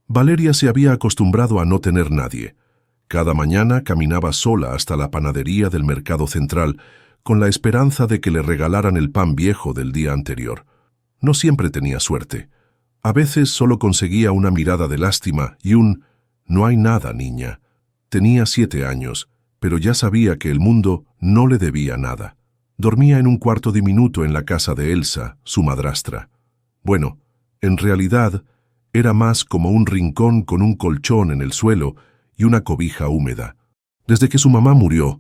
Valeria se había acostumbrado a no tener nadie. Cada mañana caminaba sola hasta la panadería del mercado central, con la esperanza de que le regalaran el pan viejo del día anterior. No siempre tenía suerte. A veces solo conseguía una mirada de lástima y un «No hay nada, niña». Tenía 7 años, pero ya sabía que el mundo no le debía nada. Dormía en un cuarto diminuto en la casa de Elsa, su madrastra. Bueno, en realidad, era más como un rincón con un colchón en el suelo y una cobija húmeda. Desde que su mamá murió,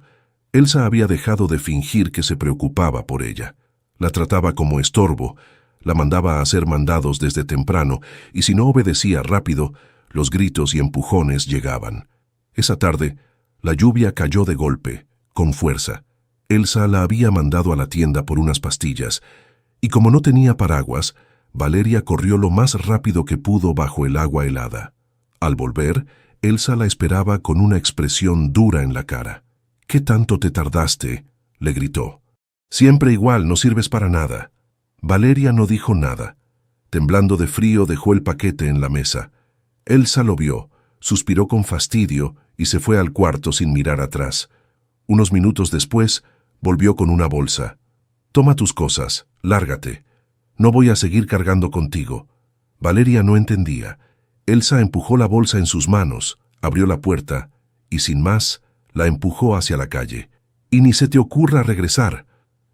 Elsa había dejado de fingir que se preocupaba por ella. La trataba como estorbo, la mandaba a hacer mandados desde temprano, y si no obedecía rápido, los gritos y empujones llegaban. Esa tarde, la lluvia cayó de golpe, con fuerza. Elsa la había mandado a la tienda por unas pastillas, y como no tenía paraguas, Valeria corrió lo más rápido que pudo bajo el agua helada. Al volver, Elsa la esperaba con una expresión dura en la cara. «¿Qué tanto te tardaste?», le gritó. «Siempre igual, no sirves para nada». Valeria no dijo nada. Temblando de frío, dejó el paquete en la mesa. Elsa lo vio, suspiró con fastidio y se fue al cuarto sin mirar atrás. Unos minutos después, volvió con una bolsa. «Toma tus cosas, lárgate. No voy a seguir cargando contigo». Valeria no entendía. Elsa empujó la bolsa en sus manos, abrió la puerta y, sin más, la empujó hacia la calle. «Y ni se te ocurra regresar».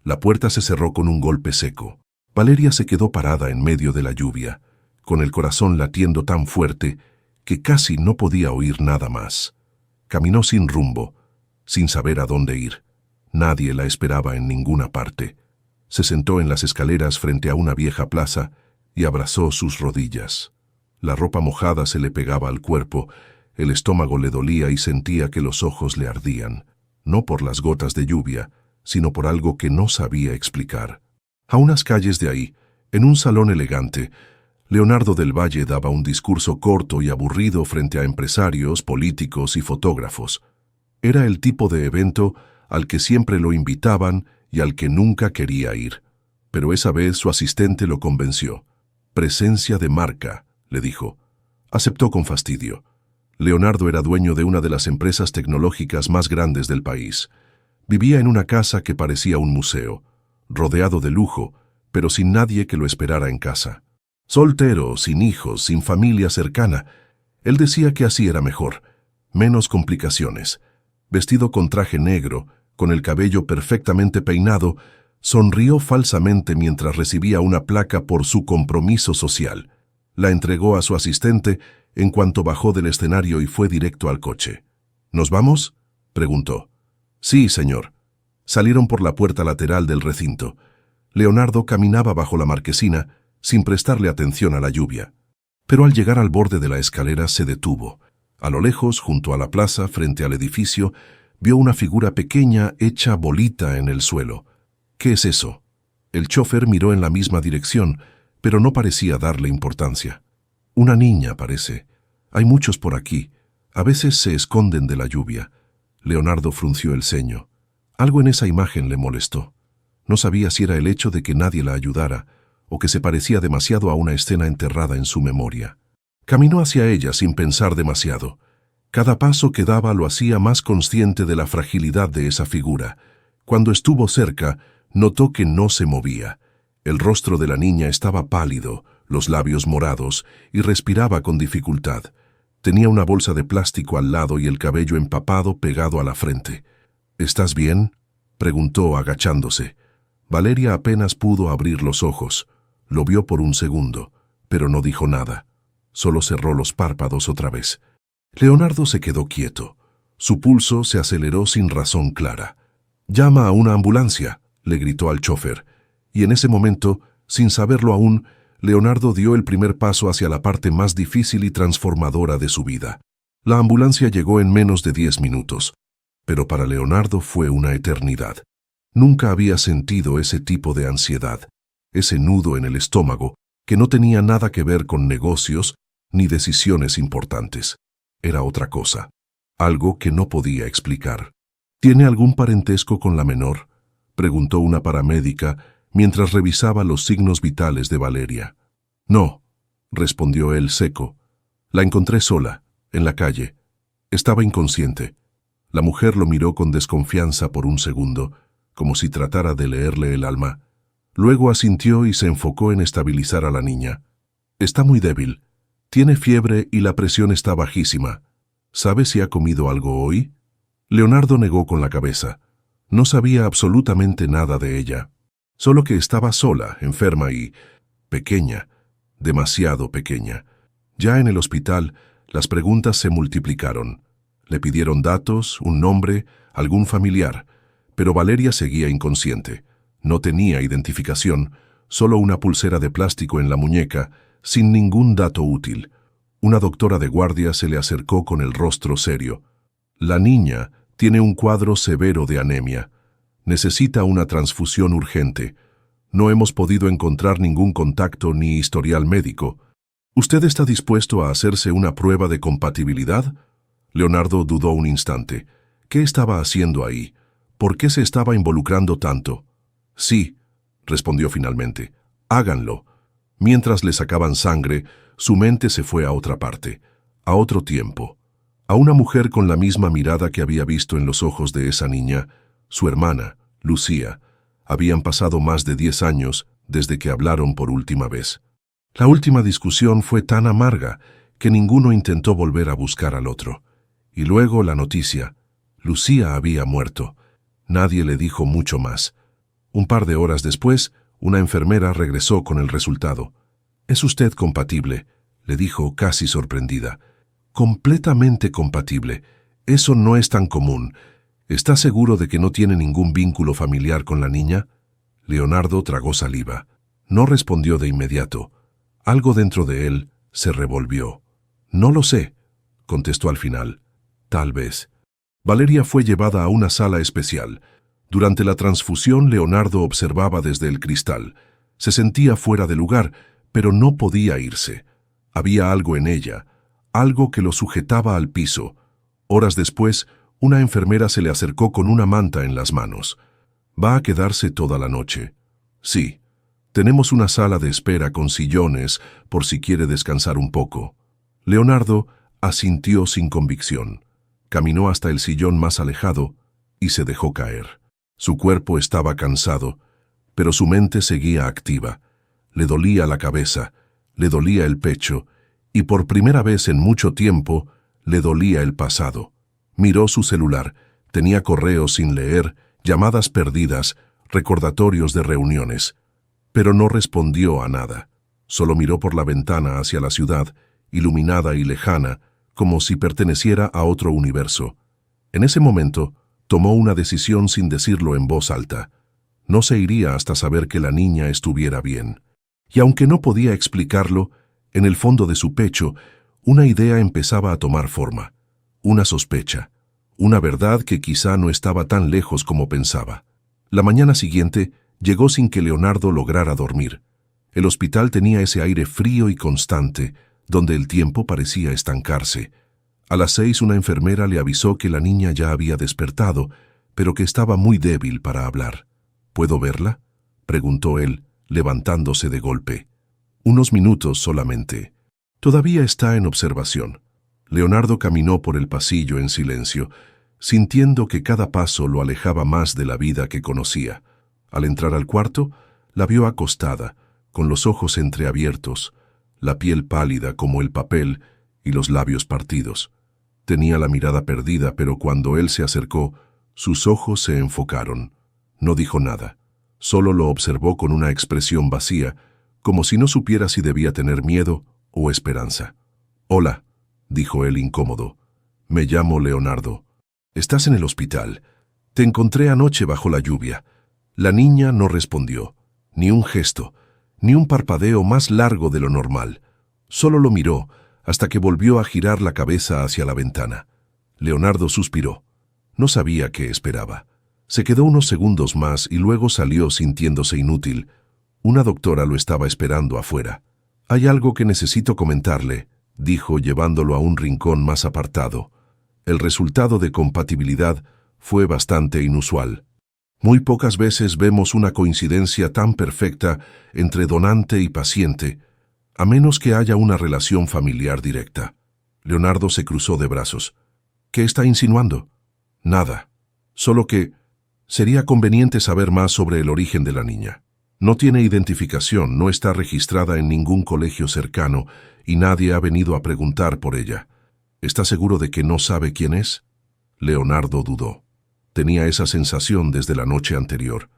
La puerta se cerró con un golpe seco. Valeria se quedó parada en medio de la lluvia, con el corazón latiendo tan fuerte que casi no podía oír nada más. Caminó sin rumbo, sin saber a dónde ir. Nadie la esperaba en ninguna parte. Se sentó en las escaleras frente a una vieja plaza y abrazó sus rodillas. La ropa mojada se le pegaba al cuerpo, el estómago le dolía y sentía que los ojos le ardían, no por las gotas de lluvia, sino por algo que no sabía explicar. A unas calles de ahí, en un salón elegante, Leonardo del Valle daba un discurso corto y aburrido frente a empresarios, políticos y fotógrafos. Era el tipo de evento al que siempre lo invitaban y al que nunca quería ir. Pero esa vez su asistente lo convenció. «Presencia de marca», le dijo. Aceptó con fastidio. Leonardo era dueño de una de las empresas tecnológicas más grandes del país. Vivía en una casa que parecía un museo, rodeado de lujo, pero sin nadie que lo esperara en casa. Soltero, sin hijos, sin familia cercana, él decía que así era mejor, menos complicaciones. Vestido con traje negro, con el cabello perfectamente peinado, sonrió falsamente mientras recibía una placa por su compromiso social. La entregó a su asistente en cuanto bajó del escenario y fue directo al coche. «¿Nos vamos?», preguntó. «Sí, señor». Salieron por la puerta lateral del recinto. Leonardo caminaba bajo la marquesina, sin prestarle atención a la lluvia. Pero al llegar al borde de la escalera se detuvo. A lo lejos, junto a la plaza, frente al edificio, vio una figura pequeña hecha bolita en el suelo. «¿Qué es eso?». El chófer miró en la misma dirección, pero no parecía darle importancia. «Una niña, parece. Hay muchos por aquí. A veces se esconden de la lluvia». Leonardo frunció el ceño. Algo en esa imagen le molestó. No sabía si era el hecho de que nadie la ayudara o que se parecía demasiado a una escena enterrada en su memoria. Caminó hacia ella sin pensar demasiado. Cada paso que daba lo hacía más consciente de la fragilidad de esa figura. Cuando estuvo cerca, notó que no se movía. El rostro de la niña estaba pálido, los labios morados, y respiraba con dificultad. Tenía una bolsa de plástico al lado y el cabello empapado pegado a la frente. «¿Estás bien?», preguntó agachándose. Valeria apenas pudo abrir los ojos. Lo vio por un segundo, pero no dijo nada. Solo cerró los párpados otra vez. Leonardo se quedó quieto. Su pulso se aceleró sin razón clara. «Llama a una ambulancia», le gritó al chófer. Y en ese momento, sin saberlo aún, Leonardo dio el primer paso hacia la parte más difícil y transformadora de su vida. La ambulancia llegó en menos de 10 minutos, pero para Leonardo fue una eternidad. Nunca había sentido ese tipo de ansiedad, ese nudo en el estómago que no tenía nada que ver con negocios ni decisiones importantes. Era otra cosa, algo que no podía explicar. «¿Tiene algún parentesco con la menor?», preguntó una paramédica mientras revisaba los signos vitales de Valeria. «No», respondió él seco. La encontré sola, en la calle. Estaba inconsciente. La mujer lo miró con desconfianza por un segundo, como si tratara de leerle el alma. Luego asintió y se enfocó en estabilizar a la niña. Está muy débil. Tiene fiebre y la presión está bajísima. ¿Sabe si ha comido algo hoy? Leonardo negó con la cabeza. No sabía absolutamente nada de ella. Solo que estaba sola, enferma y pequeña, demasiado pequeña. Ya en el hospital, las preguntas se multiplicaron. Le pidieron datos, un nombre, algún familiar, pero Valeria seguía inconsciente. No tenía identificación, solo una pulsera de plástico en la muñeca, sin ningún dato útil. Una doctora de guardia se le acercó con el rostro serio. La niña tiene un cuadro severo de anemia. Necesita una transfusión urgente. No hemos podido encontrar ningún contacto ni historial médico. ¿Usted está dispuesto a hacerse una prueba de compatibilidad? Leonardo dudó un instante. ¿Qué estaba haciendo ahí? ¿Por qué se estaba involucrando tanto? Sí, respondió finalmente. Háganlo. Mientras le sacaban sangre, su mente se fue a otra parte, a otro tiempo, a una mujer con la misma mirada que había visto en los ojos de esa niña, su hermana, Lucía. Habían pasado más de 10 años desde que hablaron por última vez. La última discusión fue tan amarga que ninguno intentó volver a buscar al otro. Y luego la noticia. Lucía había muerto. Nadie le dijo mucho más. Un par de horas después, una enfermera regresó con el resultado. «Es usted compatible», le dijo casi sorprendida. «Completamente compatible. Eso no es tan común. ¿Está seguro de que no tiene ningún vínculo familiar con la niña?» Leonardo tragó saliva. No respondió de inmediato. Algo dentro de él se revolvió. «No lo sé», contestó al final. «Tal vez». Valeria fue llevada a una sala especial. Durante la transfusión, Leonardo observaba desde el cristal. Se sentía fuera de lugar, pero no podía irse. Había algo en ella, algo que lo sujetaba al piso. Horas después, una enfermera se le acercó con una manta en las manos. «Va a quedarse toda la noche». «Sí. Tenemos una sala de espera con sillones por si quiere descansar un poco». Leonardo asintió sin convicción. Caminó hasta el sillón más alejado y se dejó caer. Su cuerpo estaba cansado, pero su mente seguía activa. Le dolía la cabeza, le dolía el pecho, y por primera vez en mucho tiempo le dolía el pasado. Miró su celular. Tenía correos sin leer, llamadas perdidas, recordatorios de reuniones. Pero no respondió a nada. Solo miró por la ventana hacia la ciudad, iluminada y lejana, como si perteneciera a otro universo. En ese momento, tomó una decisión sin decirlo en voz alta. No se iría hasta saber que la niña estuviera bien. Y aunque no podía explicarlo, en el fondo de su pecho, una idea empezaba a tomar forma. Una sospecha. Una verdad que quizá no estaba tan lejos como pensaba. La mañana siguiente llegó sin que Leonardo lograra dormir. El hospital tenía ese aire frío y constante, donde el tiempo parecía estancarse. A las 6 una enfermera le avisó que la niña ya había despertado, pero que estaba muy débil para hablar. «¿Puedo verla?», preguntó él, levantándose de golpe. «Unos minutos solamente. Todavía está en observación». Leonardo caminó por el pasillo en silencio, sintiendo que cada paso lo alejaba más de la vida que conocía. Al entrar al cuarto, la vio acostada, con los ojos entreabiertos, la piel pálida como el papel y los labios partidos. Tenía la mirada perdida, pero cuando él se acercó, sus ojos se enfocaron. No dijo nada, solo lo observó con una expresión vacía, como si no supiera si debía tener miedo o esperanza. «Hola», dijo él incómodo. «Me llamo Leonardo. Estás en el hospital. Te encontré anoche bajo la lluvia». La niña no respondió, ni un gesto, ni un parpadeo más largo de lo normal. Solo lo miró hasta que volvió a girar la cabeza hacia la ventana. Leonardo suspiró. No sabía qué esperaba. Se quedó unos segundos más y luego salió sintiéndose inútil. Una doctora lo estaba esperando afuera. «Hay algo que necesito comentarle», dijo llevándolo a un rincón más apartado. El resultado de compatibilidad fue bastante inusual. Muy pocas veces vemos una coincidencia tan perfecta entre donante y paciente, a menos que haya una relación familiar directa. Leonardo se cruzó de brazos. ¿Qué está insinuando? Nada. Solo que sería conveniente saber más sobre el origen de la niña. No tiene identificación, no está registrada en ningún colegio cercano y nadie ha venido a preguntar por ella. ¿Está seguro de que no sabe quién es? Leonardo dudó. Tenía esa sensación desde la noche anterior.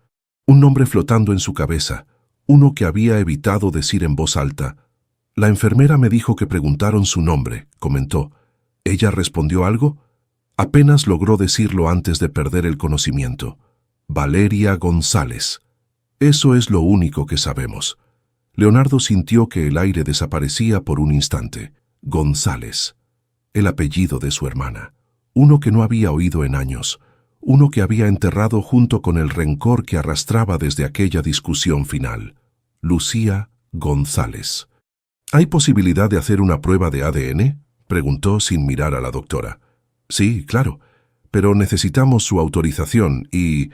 Un nombre flotando en su cabeza, uno que había evitado decir en voz alta. La enfermera me dijo que preguntaron su nombre, comentó. ¿Ella respondió algo? Apenas logró decirlo antes de perder el conocimiento. Valeria González. Eso es lo único que sabemos. Leonardo sintió que el aire desaparecía por un instante. González. El apellido de su hermana. Uno que no había oído en años. Uno que había enterrado junto con el rencor que arrastraba desde aquella discusión final. Lucía González. ¿Hay posibilidad de hacer una prueba de ADN? Preguntó sin mirar a la doctora. Sí, claro, pero necesitamos su autorización y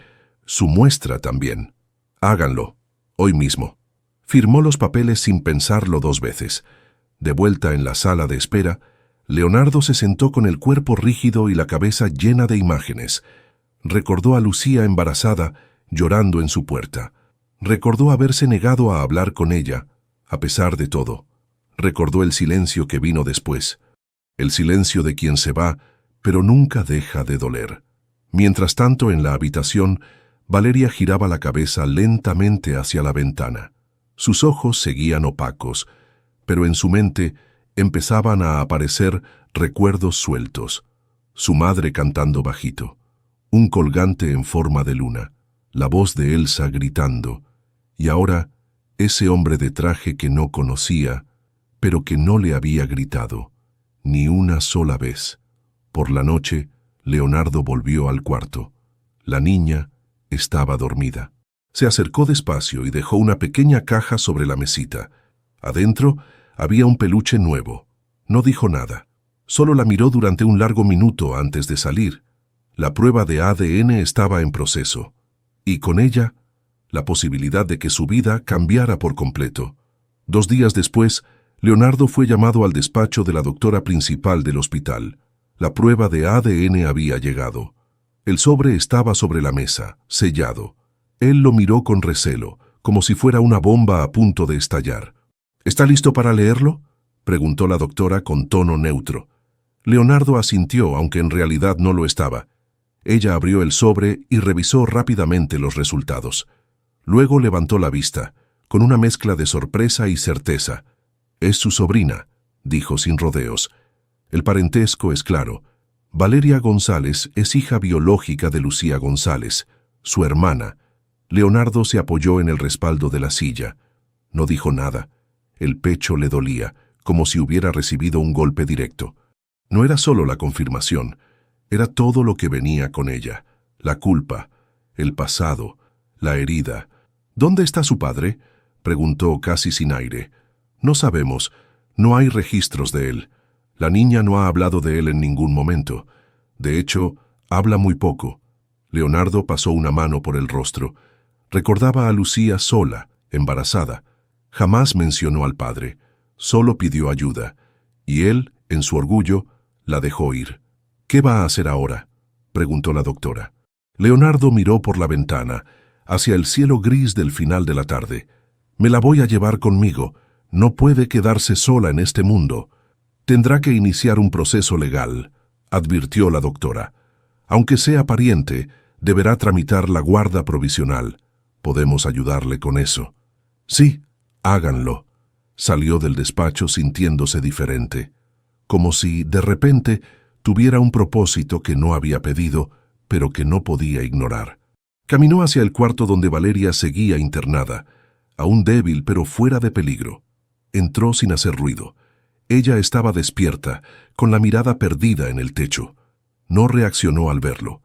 su muestra también. Háganlo, hoy mismo. Firmó los papeles sin pensarlo 2 veces. De vuelta en la sala de espera, Leonardo se sentó con el cuerpo rígido y la cabeza llena de imágenes. Recordó a Lucía embarazada, llorando en su puerta. Recordó haberse negado a hablar con ella, a pesar de todo. Recordó el silencio que vino después. El silencio de quien se va, pero nunca deja de doler. Mientras tanto, en la habitación, Valeria giraba la cabeza lentamente hacia la ventana. Sus ojos seguían opacos, pero en su mente empezaban a aparecer recuerdos sueltos. Su madre cantando bajito, un colgante en forma de luna, la voz de Elsa gritando, y ahora ese hombre de traje que no conocía, pero que no le había gritado, ni una sola vez. Por la noche, Leonardo volvió al cuarto. La niña estaba dormida. Se acercó despacio y dejó una pequeña caja sobre la mesita. Adentro había un peluche nuevo. No dijo nada. Solo la miró durante un largo minuto antes de salir. La prueba de ADN estaba en proceso. Y con ella, la posibilidad de que su vida cambiara por completo. 2 días después, Leonardo fue llamado al despacho de la doctora principal del hospital. La prueba de ADN había llegado. El sobre estaba sobre la mesa, sellado. Él lo miró con recelo, como si fuera una bomba a punto de estallar. ¿Está listo para leerlo?, preguntó la doctora con tono neutro. Leonardo asintió, aunque en realidad no lo estaba. Ella abrió el sobre y revisó rápidamente los resultados. Luego levantó la vista, con una mezcla de sorpresa y certeza. «Es su sobrina», dijo sin rodeos. El parentesco es claro. Valeria González es hija biológica de Lucía González, su hermana. Leonardo se apoyó en el respaldo de la silla. No dijo nada. El pecho le dolía, como si hubiera recibido un golpe directo. No era solo la confirmación, era todo lo que venía con ella. La culpa, el pasado, la herida. «¿Dónde está su padre?», preguntó casi sin aire. «No sabemos, no hay registros de él. La niña no ha hablado de él en ningún momento. De hecho, habla muy poco». Leonardo pasó una mano por el rostro. Recordaba a Lucía sola, embarazada. Jamás mencionó al padre. Solo pidió ayuda. Y él, en su orgullo, la dejó ir. «¿Qué va a hacer ahora?», preguntó la doctora. Leonardo miró por la ventana, hacia el cielo gris del final de la tarde. «Me la voy a llevar conmigo. No puede quedarse sola en este mundo. Tendrá que iniciar un proceso legal», advirtió la doctora. «Aunque sea pariente, deberá tramitar la guarda provisional. Podemos ayudarle con eso». «Sí, háganlo». Salió del despacho sintiéndose diferente, como si, de repente, tuviera un propósito que no había pedido, pero que no podía ignorar. Caminó hacia el cuarto donde Valeria seguía internada, aún débil pero fuera de peligro. Entró sin hacer ruido. Ella estaba despierta, con la mirada perdida en el techo. No reaccionó al verlo.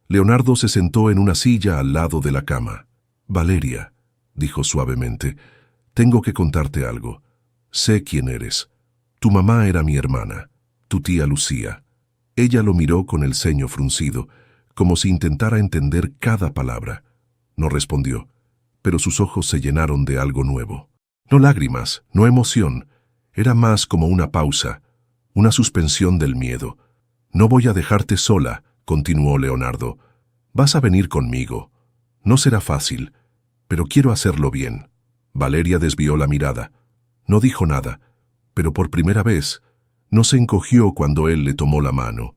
Leonardo se sentó en una silla al lado de la cama. «Valeria», dijo suavemente, «tengo que contarte algo. Sé quién eres. Tu mamá era mi hermana, tu tía Lucía». Ella lo miró con el ceño fruncido, como si intentara entender cada palabra. No respondió, pero sus ojos se llenaron de algo nuevo. No lágrimas, no emoción. Era más como una pausa, una suspensión del miedo. «No voy a dejarte sola», continuó Leonardo. «Vas a venir conmigo. No será fácil, pero quiero hacerlo bien». Valeria desvió la mirada. No dijo nada, pero por primera vez no se encogió cuando él le tomó la mano.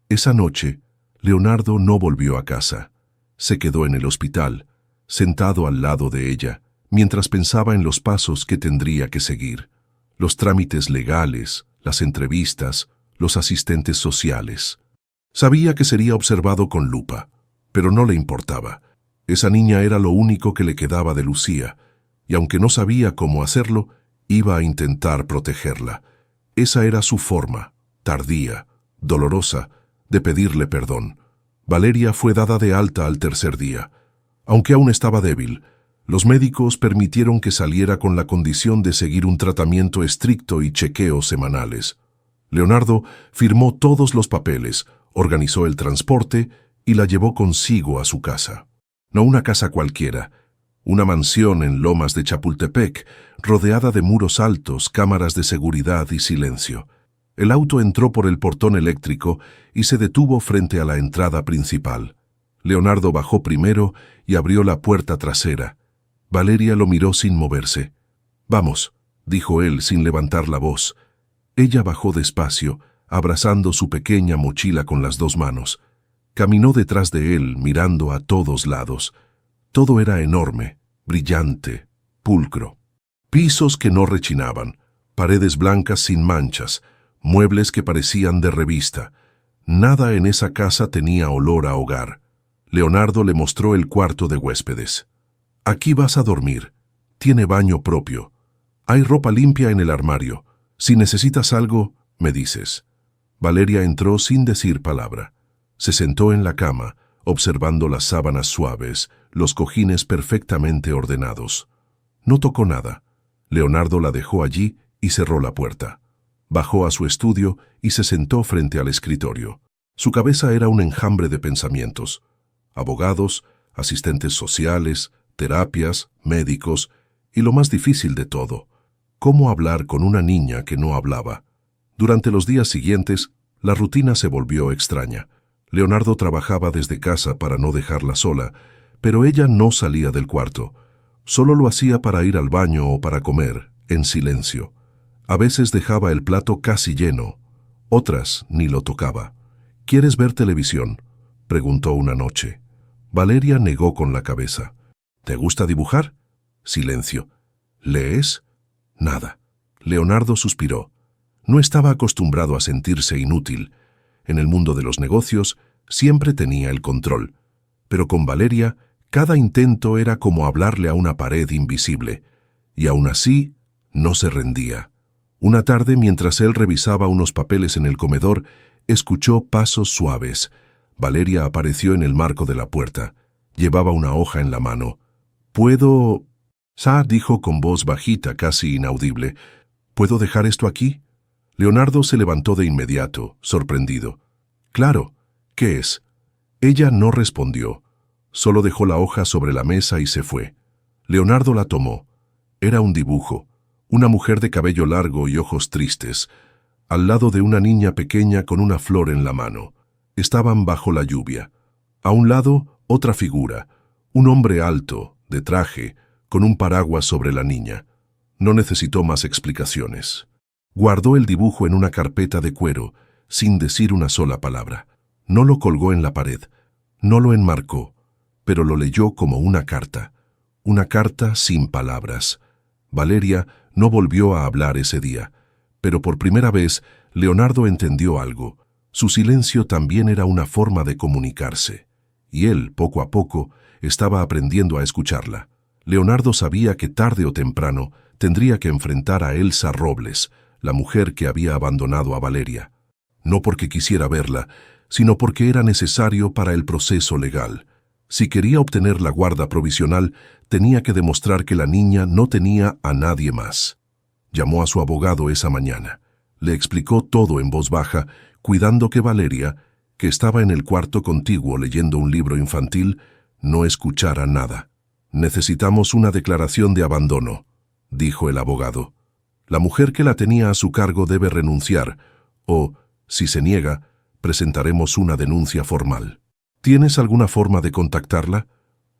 Esa noche, Leonardo no volvió a casa. Se quedó en el hospital, sentado al lado de ella, mientras pensaba en los pasos que tendría que seguir. Los trámites legales, las entrevistas, los asistentes sociales. Sabía que sería observado con lupa, pero no le importaba. Esa niña era lo único que le quedaba de Lucía, y aunque no sabía cómo hacerlo, iba a intentar protegerla. Esa era su forma, tardía, dolorosa, de pedirle perdón. Valeria fue dada de alta al tercer día. Aunque aún estaba débil, los médicos permitieron que saliera con la condición de seguir un tratamiento estricto y chequeos semanales. Leonardo firmó todos los papeles, organizó el transporte y la llevó consigo a su casa. No una casa cualquiera, una mansión en Lomas de Chapultepec, rodeada de muros altos, cámaras de seguridad y silencio. El auto entró por el portón eléctrico y se detuvo frente a la entrada principal. Leonardo bajó primero y abrió la puerta trasera. Valeria lo miró sin moverse. «Vamos», dijo él sin levantar la voz. Ella bajó despacio, abrazando su pequeña mochila con las dos manos. Caminó detrás de él, mirando a todos lados. Todo era enorme, brillante, pulcro. Pisos que no rechinaban, paredes blancas sin manchas, muebles que parecían de revista. Nada en esa casa tenía olor a hogar. Leonardo le mostró el cuarto de huéspedes. «Aquí vas a dormir. Tiene baño propio. Hay ropa limpia en el armario. Si necesitas algo, me dices». Valeria entró sin decir palabra. Se sentó en la cama, observando las sábanas suaves, los cojines perfectamente ordenados. No tocó nada. Leonardo la dejó allí y cerró la puerta. Bajó a su estudio y se sentó frente al escritorio. Su cabeza era un enjambre de pensamientos. Abogados, asistentes sociales, terapias, médicos y lo más difícil de todo, cómo hablar con una niña que no hablaba. Durante los días siguientes, la rutina se volvió extraña. Leonardo trabajaba desde casa para no dejarla sola, pero ella no salía del cuarto. Solo lo hacía para ir al baño o para comer, en silencio. A veces dejaba el plato casi lleno, otras ni lo tocaba. «¿Quieres ver televisión?», preguntó una noche. Valeria negó con la cabeza. «¿Te gusta dibujar?». Silencio. «¿Lees?». Nada. Leonardo suspiró. No estaba acostumbrado a sentirse inútil. En el mundo de los negocios siempre tenía el control. Pero con Valeria, cada intento era como hablarle a una pared invisible. Y aún así, no se rendía. Una tarde, mientras él revisaba unos papeles en el comedor, escuchó pasos suaves. Valeria apareció en el marco de la puerta. Llevaba una hoja en la mano. «¿Puedo...?» «Sa», dijo con voz bajita, casi inaudible. «¿Puedo dejar esto aquí?». Leonardo se levantó de inmediato, sorprendido. «Claro, ¿qué es?». Ella no respondió. Solo dejó la hoja sobre la mesa y se fue. Leonardo la tomó. Era un dibujo. Una mujer de cabello largo y ojos tristes, al lado de una niña pequeña con una flor en la mano. Estaban bajo la lluvia. A un lado, otra figura, un hombre alto, de traje, con un paraguas sobre la niña. No necesitó más explicaciones. Guardó el dibujo en una carpeta de cuero, sin decir una sola palabra. No lo colgó en la pared, no lo enmarcó, pero lo leyó como una carta sin palabras. Valeria no volvió a hablar ese día, pero por primera vez Leonardo entendió algo. Su silencio también era una forma de comunicarse, y él, poco a poco, estaba aprendiendo a escucharla. Leonardo sabía que tarde o temprano tendría que enfrentar a Elsa Robles, la mujer que había abandonado a Valeria. No porque quisiera verla, sino porque era necesario para el proceso legal. Si quería obtener la guarda provisional, tenía que demostrar que la niña no tenía a nadie más. Llamó a su abogado esa mañana. Le explicó todo en voz baja, cuidando que Valeria, que estaba en el cuarto contiguo leyendo un libro infantil, no escuchara nada. «Necesitamos una declaración de abandono», dijo el abogado. «La mujer que la tenía a su cargo debe renunciar, O, si se niega, presentaremos una denuncia formal. ¿Tienes alguna forma de contactarla?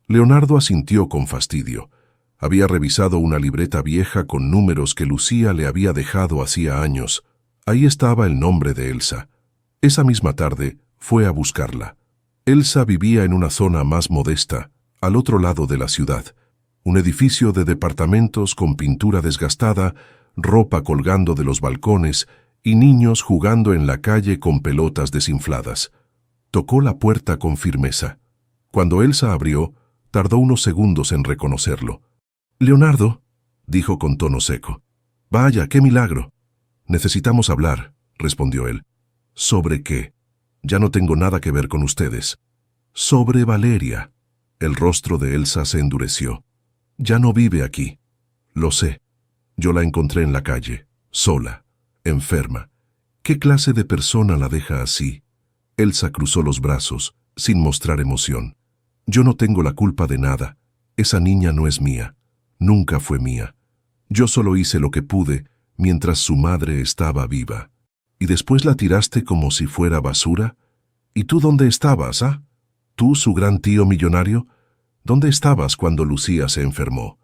Leonardo asintió con fastidio. Había revisado una libreta vieja con números que Lucía le había dejado hacía años. Ahí estaba el nombre de Elsa. Esa misma tarde fue a buscarla. Elsa vivía en una zona más modesta, al otro lado de la ciudad. Un edificio de departamentos con pintura desgastada, ropa colgando de los balcones y niños jugando en la calle con pelotas desinfladas. Tocó la puerta con firmeza. Cuando Elsa abrió, tardó unos segundos en reconocerlo. «Leonardo», dijo con tono seco. «Vaya, qué milagro». «Necesitamos hablar», respondió él. «¿Sobre qué? Ya no tengo nada que ver con ustedes». «Sobre Valeria». El rostro de Elsa se endureció. «Ya no vive aquí». «Lo sé. Yo la encontré en la calle, sola, enferma. ¿Qué clase de persona la deja así?» Elsa cruzó los brazos, sin mostrar emoción. «Yo no tengo la culpa de nada. Esa niña no es mía. Nunca fue mía. Yo solo hice lo que pude mientras su madre estaba viva. ¿Y después la tiraste como si fuera basura? ¿Y tú dónde estabas, ah? ¿Tú, su gran tío millonario? ¿Dónde estabas cuando Lucía se enfermó?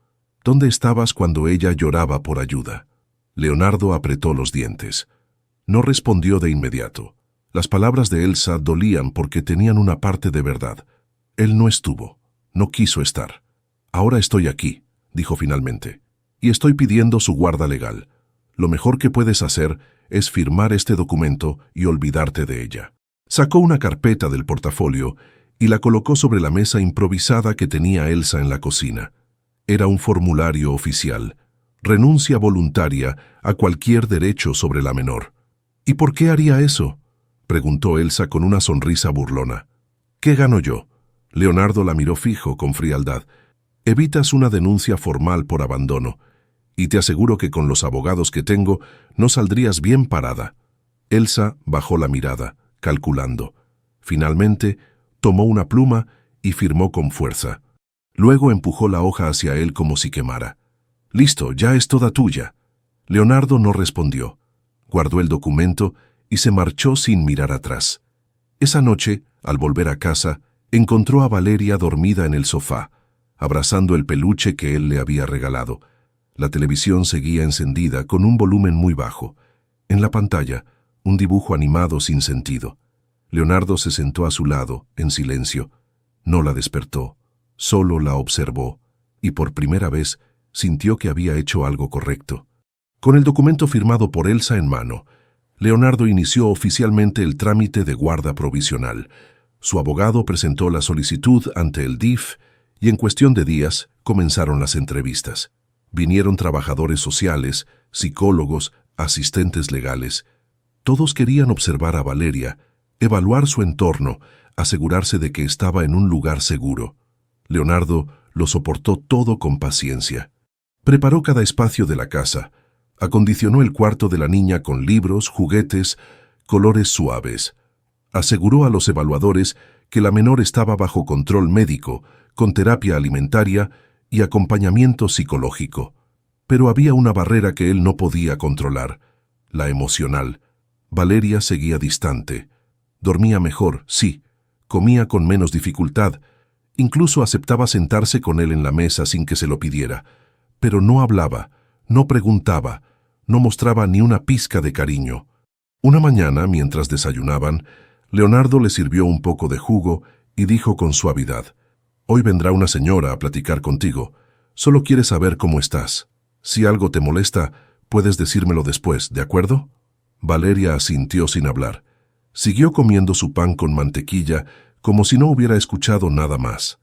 ¿Dónde estabas cuando ella lloraba por ayuda?» Leonardo apretó los dientes. No respondió de inmediato. Las palabras de Elsa dolían porque tenían una parte de verdad. Él no estuvo, no quiso estar. «Ahora estoy aquí», dijo finalmente, «y estoy pidiendo su guarda legal. Lo mejor que puedes hacer es firmar este documento y olvidarte de ella». Sacó una carpeta del portafolio y la colocó sobre la mesa improvisada que tenía Elsa en la cocina. Era un formulario oficial. Renuncia voluntaria a cualquier derecho sobre la menor. «¿Y por qué haría eso?», preguntó Elsa con una sonrisa burlona. «¿Qué gano yo?». Leonardo la miró fijo, con frialdad. «Evitas una denuncia formal por abandono, y te aseguro que con los abogados que tengo no saldrías bien parada». Elsa bajó la mirada, calculando. Finalmente, tomó una pluma y firmó con fuerza. Luego empujó la hoja hacia él como si quemara. «Listo, ya es toda tuya». Leonardo no respondió. Guardó el documento y se marchó sin mirar atrás. Esa noche, al volver a casa, encontró a Valeria dormida en el sofá, abrazando el peluche que él le había regalado. La televisión seguía encendida con un volumen muy bajo. En la pantalla, un dibujo animado sin sentido. Leonardo se sentó a su lado, en silencio. No la despertó, solo la observó, y por primera vez sintió que había hecho algo correcto. Con el documento firmado por Elsa en mano, Leonardo inició oficialmente el trámite de guarda provisional. Su abogado presentó la solicitud ante el DIF y en cuestión de días comenzaron las entrevistas. Vinieron trabajadores sociales, psicólogos, asistentes legales. Todos querían observar a Valeria, evaluar su entorno, asegurarse de que estaba en un lugar seguro. Leonardo lo soportó todo con paciencia. Preparó cada espacio de la casa. Acondicionó el cuarto de la niña con libros, juguetes, colores suaves. Aseguró a los evaluadores que la menor estaba bajo control médico, con terapia alimentaria y acompañamiento psicológico. Pero había una barrera que él no podía controlar, la emocional. Valeria seguía distante. Dormía mejor, sí, comía con menos dificultad, incluso aceptaba sentarse con él en la mesa sin que se lo pidiera, pero no hablaba, no preguntaba, no mostraba ni una pizca de cariño. Una mañana, mientras desayunaban, Leonardo le sirvió un poco de jugo y dijo con suavidad: «Hoy vendrá una señora a platicar contigo. Solo quiere saber cómo estás. Si algo te molesta, puedes decírmelo después, ¿de acuerdo?» Valeria asintió sin hablar. Siguió comiendo su pan con mantequilla como si no hubiera escuchado nada más.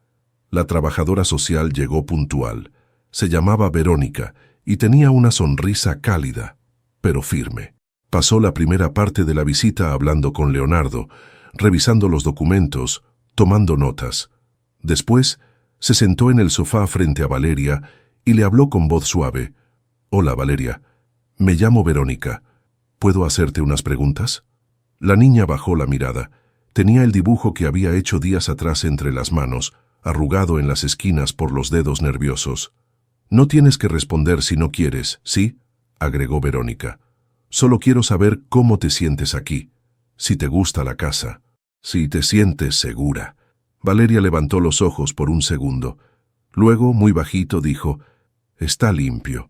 La trabajadora social llegó puntual. Se llamaba Verónica y tenía una sonrisa cálida, pero firme. Pasó la primera parte de la visita hablando con Leonardo, revisando los documentos, tomando notas. Después, se sentó en el sofá frente a Valeria y le habló con voz suave. «Hola, Valeria. Me llamo Verónica. ¿Puedo hacerte unas preguntas?» La niña bajó la mirada. Tenía el dibujo que había hecho días atrás entre las manos, arrugado en las esquinas por los dedos nerviosos. «No tienes que responder si no quieres, ¿sí?», agregó Verónica. Solo quiero saber cómo te sientes aquí, si te gusta la casa, si te sientes segura. Valeria levantó los ojos por un segundo. Luego, muy bajito, dijo, «Está limpio».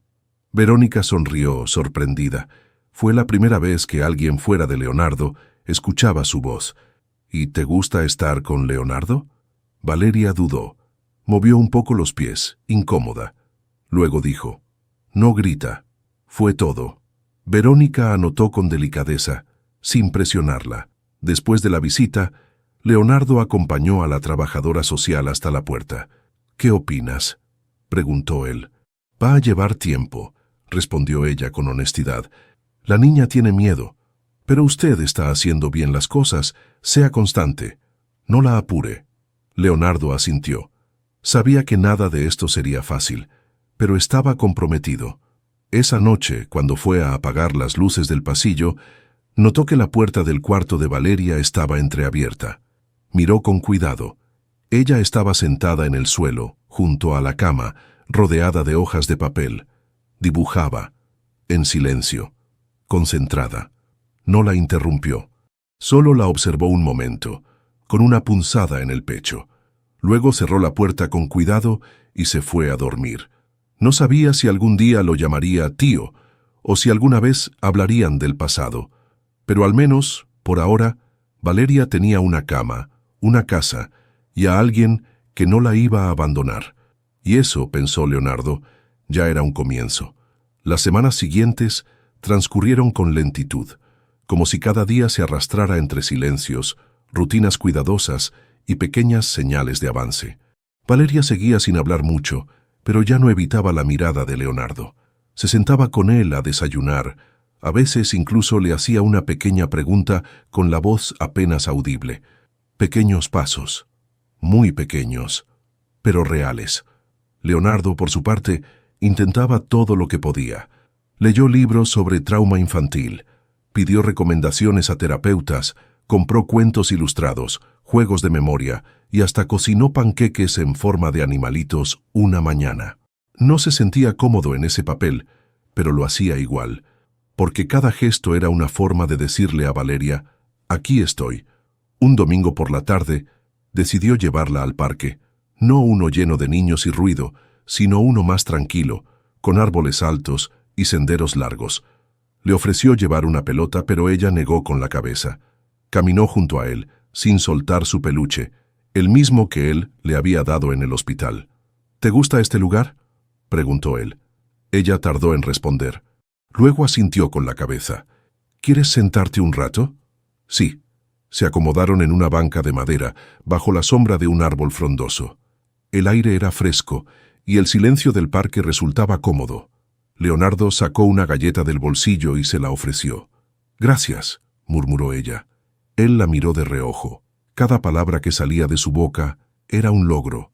Verónica sonrió, sorprendida. Fue la primera vez que alguien fuera de Leonardo escuchaba su voz. «¿Y te gusta estar con Leonardo?» Valeria dudó. Movió un poco los pies, incómoda. Luego dijo, «No grita». Fue todo. Verónica anotó con delicadeza, sin presionarla. Después de la visita, Leonardo acompañó a la trabajadora social hasta la puerta. «¿Qué opinas?», preguntó él. «Va a llevar tiempo», respondió ella con honestidad. «La niña tiene miedo, pero usted está haciendo bien las cosas. Sea constante. No la apure». Leonardo asintió. Sabía que nada de esto sería fácil, pero estaba comprometido. Esa noche, cuando fue a apagar las luces del pasillo, notó que la puerta del cuarto de Valeria estaba entreabierta. Miró con cuidado. Ella estaba sentada en el suelo, junto a la cama, rodeada de hojas de papel. Dibujaba, en silencio, concentrada. No la interrumpió. Solo la observó un momento, con una punzada en el pecho. Luego cerró la puerta con cuidado y se fue a dormir. No sabía si algún día lo llamaría tío, o si alguna vez hablarían del pasado. Pero al menos, por ahora, Valeria tenía una cama, una casa, y a alguien que no la iba a abandonar. Y eso, pensó Leonardo, ya era un comienzo. Las semanas siguientes transcurrieron con lentitud, como si cada día se arrastrara entre silencios, rutinas cuidadosas y pequeñas señales de avance. Valeria seguía sin hablar mucho, pero ya no evitaba la mirada de Leonardo. Se sentaba con él a desayunar. A veces incluso le hacía una pequeña pregunta con la voz apenas audible. Pequeños pasos, muy pequeños, pero reales. Leonardo, por su parte, intentaba todo lo que podía. Leyó libros sobre trauma infantil, pidió recomendaciones a terapeutas, compró cuentos ilustrados, juegos de memoria y hasta cocinó panqueques en forma de animalitos una mañana. No se sentía cómodo en ese papel, pero lo hacía igual, porque cada gesto era una forma de decirle a Valeria, «Aquí estoy». Un domingo por la tarde, decidió llevarla al parque, no uno lleno de niños y ruido, sino uno más tranquilo, con árboles altos y senderos largos. Le ofreció llevar una pelota, pero ella negó con la cabeza. Caminó junto a él, sin soltar su peluche, el mismo que él le había dado en el hospital. «¿Te gusta este lugar?», preguntó él. Ella tardó en responder. Luego asintió con la cabeza. «¿Quieres sentarte un rato?». «Sí». Se acomodaron en una banca de madera, bajo la sombra de un árbol frondoso. El aire era fresco, y el silencio del parque resultaba cómodo. Leonardo sacó una galleta del bolsillo y se la ofreció. «Gracias», murmuró ella. Él la miró de reojo. Cada palabra que salía de su boca era un logro.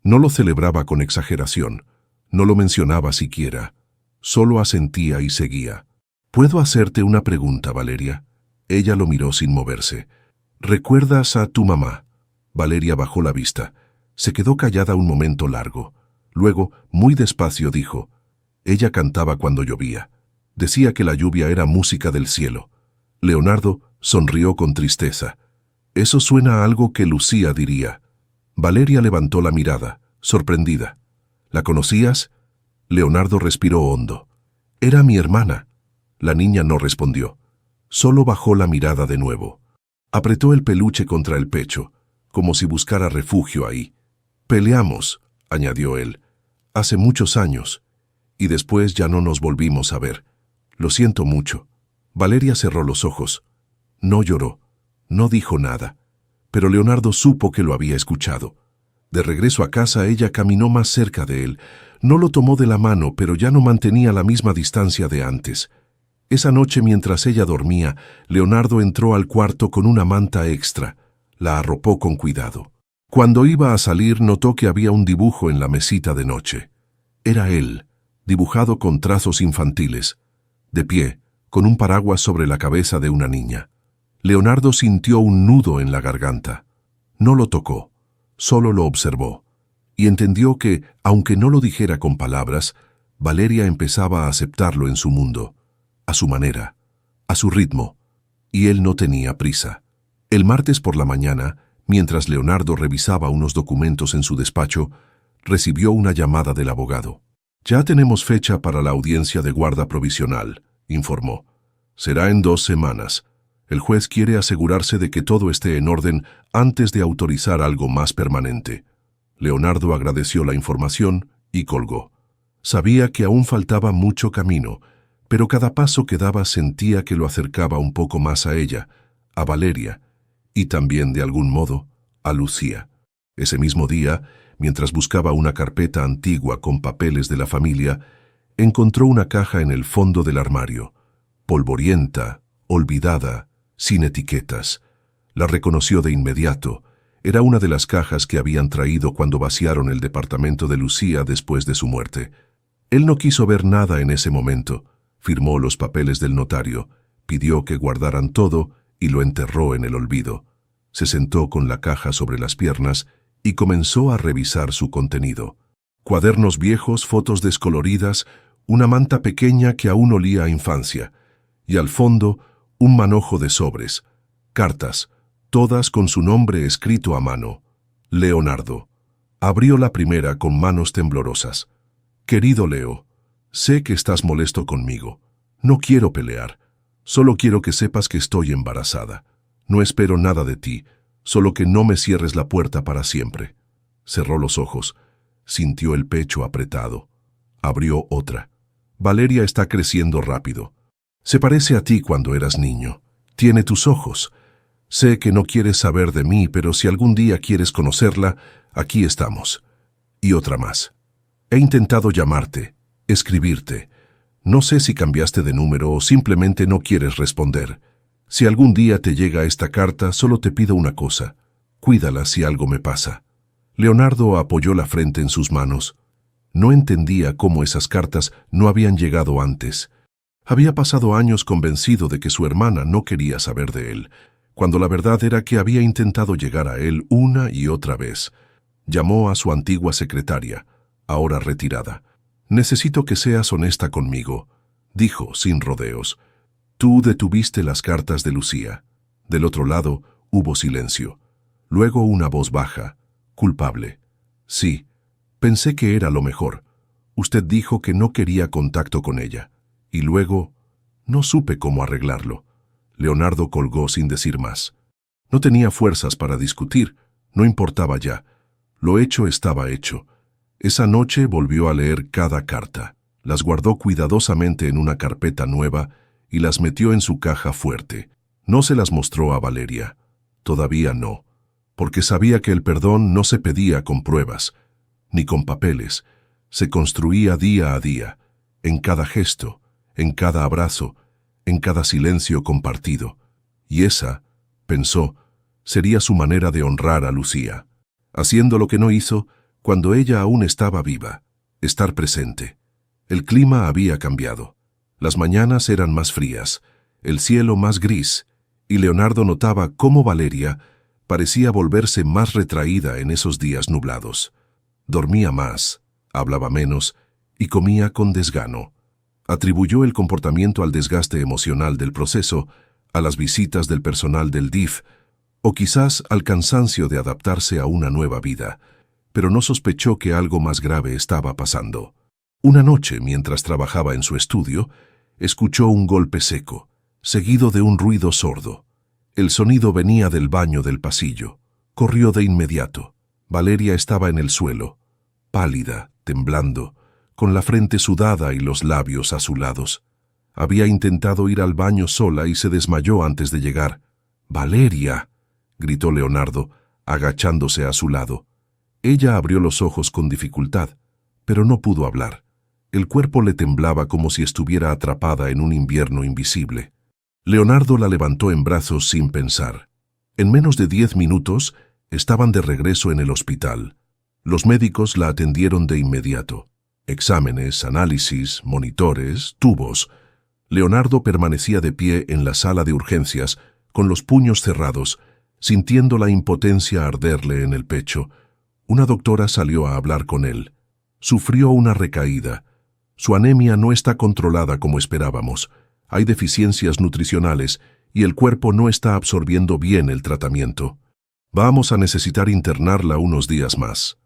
No lo celebraba con exageración, no lo mencionaba siquiera. Solo asentía y seguía. «¿Puedo hacerte una pregunta, Valeria?». Ella lo miró sin moverse. «¿Recuerdas a tu mamá?». Valeria bajó la vista. Se quedó callada un momento largo. Luego, muy despacio, dijo, «Ella cantaba cuando llovía. Decía que la lluvia era música del cielo». Leonardo sonrió con tristeza. «Eso suena a algo que Lucía diría». Valeria levantó la mirada, sorprendida. «¿La conocías?». Leonardo respiró hondo. «Era mi hermana». La niña no respondió. Solo bajó la mirada de nuevo. Apretó el peluche contra el pecho, como si buscara refugio ahí. «Peleamos», añadió él, «hace muchos años, y después ya no nos volvimos a ver. Lo siento mucho». Valeria cerró los ojos. No lloró, no dijo nada, pero Leonardo supo que lo había escuchado. De regreso a casa, ella caminó más cerca de él. No lo tomó de la mano, pero ya no mantenía la misma distancia de antes. Esa noche, mientras ella dormía, Leonardo entró al cuarto con una manta extra. La arropó con cuidado. Cuando iba a salir, notó que había un dibujo en la mesita de noche. Era él, dibujado con trazos infantiles, de pie, con un paraguas sobre la cabeza de una niña. Leonardo sintió un nudo en la garganta. No lo tocó, solo lo observó, y entendió que, aunque no lo dijera con palabras, Valeria empezaba a aceptarlo en su mundo, a su manera. a su ritmo, y él no tenía prisa. El martes por la mañana, mientras Leonardo revisaba unos documentos en su despacho, recibió una llamada del abogado. «Ya tenemos fecha para la audiencia de guarda provisional», informó. «Será en 2 semanas. El juez quiere asegurarse de que todo esté en orden antes de autorizar algo más permanente». Leonardo agradeció la información y colgó. Sabía que aún faltaba mucho camino, pero cada paso que daba sentía que lo acercaba un poco más a ella, a Valeria, y también, de algún modo, a Lucía. Ese mismo día, mientras buscaba una carpeta antigua con papeles de la familia, encontró una caja en el fondo del armario, polvorienta, olvidada, sin etiquetas. La reconoció de inmediato. Era una de las cajas que habían traído cuando vaciaron el departamento de Lucía después de su muerte. Él no quiso ver nada en ese momento. Firmó los papeles del notario, pidió que guardaran todo y lo enterró en el olvido. Se sentó con la caja sobre las piernas y comenzó a revisar su contenido. Cuadernos viejos, fotos descoloridas, una manta pequeña que aún olía a infancia, y al fondo un manojo de sobres, cartas, todas con su nombre escrito a mano. Leonardo. Abrió la primera con manos temblorosas. «Querido Leo, sé que estás molesto conmigo. No quiero pelear. Solo quiero que sepas que estoy embarazada. No espero nada de ti, solo que no me cierres la puerta para siempre». Cerró los ojos. Sintió el pecho apretado. Abrió otra. «Valeria está creciendo rápido. Se parece a ti cuando eras niño. Tiene tus ojos. Sé que no quieres saber de mí, pero si algún día quieres conocerla, aquí estamos». Y otra más. «He intentado llamarte, escribirte. No sé si cambiaste de número o simplemente no quieres responder. Si algún día te llega esta carta, solo te pido una cosa. Cuídala si algo me pasa». Leonardo apoyó la frente en sus manos. No entendía cómo esas cartas no habían llegado antes. Había pasado años convencido de que su hermana no quería saber de él, cuando la verdad era que había intentado llegar a él una y otra vez. Llamó a su antigua secretaria, ahora retirada. «Necesito que seas honesta conmigo», dijo sin rodeos. «Tú detuviste las cartas de Lucía». Del otro lado hubo silencio. Luego una voz baja, culpable. «Sí, pensé que era lo mejor. Usted dijo que no quería contacto con ella. Y luego, no supe cómo arreglarlo». Leonardo colgó sin decir más. No tenía fuerzas para discutir, no importaba ya. Lo hecho estaba hecho. Esa noche volvió a leer cada carta. Las guardó cuidadosamente en una carpeta nueva y las metió en su caja fuerte. No se las mostró a Valeria. Todavía no, porque sabía que el perdón no se pedía con pruebas, ni con papeles. Se construía día a día, en cada gesto, en cada abrazo, en cada silencio compartido. Y esa, pensó, sería su manera de honrar a Lucía, haciendo lo que no hizo cuando ella aún estaba viva, estar presente. El clima había cambiado. Las mañanas eran más frías, el cielo más gris, y Leonardo notaba cómo Valeria parecía volverse más retraída en esos días nublados. Dormía más, hablaba menos y comía con desgano. Atribuyó el comportamiento al desgaste emocional del proceso, a las visitas del personal del DIF, o quizás al cansancio de adaptarse a una nueva vida, pero no sospechó que algo más grave estaba pasando. Una noche, mientras trabajaba en su estudio, escuchó un golpe seco, seguido de un ruido sordo. El sonido venía del baño del pasillo. Corrió de inmediato. Valeria estaba en el suelo, pálida, temblando, con la frente sudada y los labios azulados. Había intentado ir al baño sola y se desmayó antes de llegar. «¡Valeria!», gritó Leonardo, agachándose a su lado. Ella abrió los ojos con dificultad, pero no pudo hablar. El cuerpo le temblaba como si estuviera atrapada en un invierno invisible. Leonardo la levantó en brazos sin pensar. En menos de 10 minutos estaban de regreso en el hospital. Los médicos la atendieron de inmediato. Exámenes, análisis, monitores, tubos. Leonardo permanecía de pie en la sala de urgencias, con los puños cerrados, sintiendo la impotencia arderle en el pecho. Una doctora salió a hablar con él. Sufrió una recaída. Su anemia no está controlada como esperábamos. Hay deficiencias nutricionales y el cuerpo no está absorbiendo bien el tratamiento. Vamos a necesitar internarla unos días más.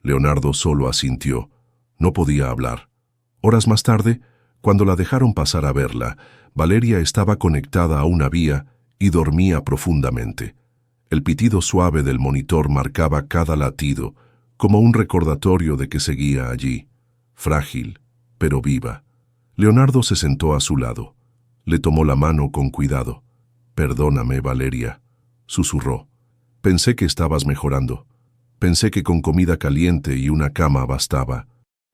Leonardo solo asintió. No podía hablar. Horas más tarde, cuando la dejaron pasar a verla, Valeria estaba conectada a una vía y dormía profundamente. El pitido suave del monitor marcaba cada latido, como un recordatorio de que seguía allí, frágil, pero viva. Leonardo se sentó a su lado. Le tomó la mano con cuidado. «Perdóname, Valeria», susurró. «Pensé que estabas mejorando. Pensé que con comida caliente y una cama bastaba.